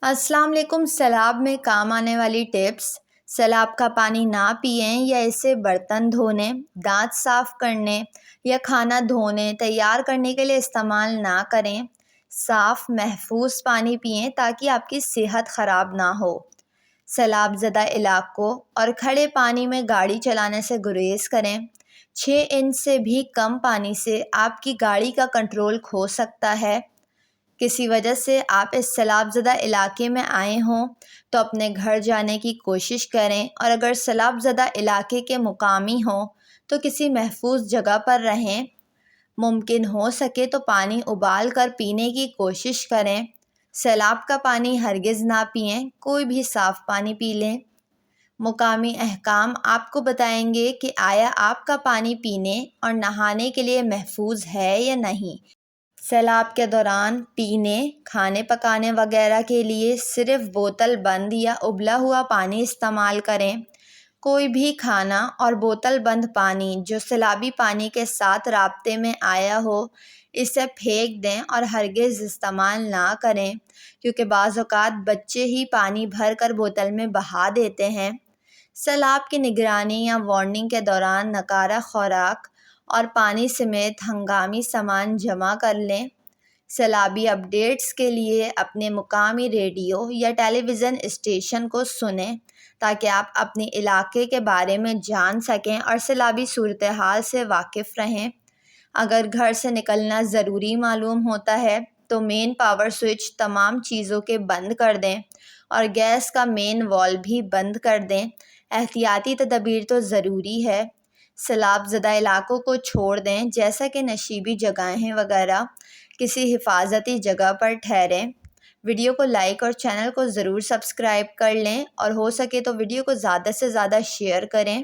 السلام علیکم۔ سیلاب میں کام آنے والی ٹپس۔ سیلاب کا پانی نہ پئیں یا اسے برتن دھونے، دانت صاف کرنے یا کھانا دھونے تیار کرنے کے لیے استعمال نہ کریں۔ صاف محفوظ پانی پئیں تاکہ آپ کی صحت خراب نہ ہو۔ سیلاب زدہ علاقوں اور کھڑے پانی میں گاڑی چلانے سے گریز کریں۔ 6 انچ سے بھی کم پانی سے آپ کی گاڑی کا کنٹرول کھو سکتا ہے۔ کسی وجہ سے آپ اس سیلاب زدہ علاقے میں آئے ہوں تو اپنے گھر جانے کی کوشش کریں، اور اگر سیلاب زدہ علاقے کے مقامی ہوں تو کسی محفوظ جگہ پر رہیں۔ ممکن ہو سکے تو پانی ابال کر پینے کی کوشش کریں۔ سیلاب کا پانی ہرگز نہ پئیں، کوئی بھی صاف پانی پی لیں۔ مقامی حکام آپ کو بتائیں گے کہ آیا آپ کا پانی پینے اور نہانے کے لیے محفوظ ہے یا نہیں۔ سیلاب کے دوران پینے، کھانے پکانے وغیرہ کے لیے صرف بوتل بند یا ابلا ہوا پانی استعمال کریں۔ کوئی بھی کھانا اور بوتل بند پانی جو سیلابی پانی کے ساتھ رابطے میں آیا ہو اسے پھینک دیں اور ہرگز استعمال نہ کریں، کیونکہ بعض اوقات بچے ہی پانی بھر کر بوتل میں بہا دیتے ہیں۔ سیلاب کی نگرانی یا وارننگ کے دوران ناکارہ خوراک اور پانی سمیت ہنگامی سامان جمع کر لیں۔ سیلابی اپڈیٹس کے لیے اپنے مقامی ریڈیو یا ٹیلی ویژن اسٹیشن کو سنیں تاکہ آپ اپنے علاقے کے بارے میں جان سکیں اور سیلابی صورتحال سے واقف رہیں۔ اگر گھر سے نکلنا ضروری معلوم ہوتا ہے تو مین پاور سوئچ تمام چیزوں کے بند کر دیں اور گیس کا مین والو بھی بند کر دیں۔ احتیاطی تدابیر تو ضروری ہے۔ سیلاب زدہ علاقوں کو چھوڑ دیں، جیسا کہ نشیبی جگہیں وغیرہ۔ کسی حفاظتی جگہ پر ٹھہریں۔ ویڈیو کو لائک اور چینل کو ضرور سبسکرائب کر لیں، اور ہو سکے تو ویڈیو کو زیادہ سے زیادہ شیئر کریں۔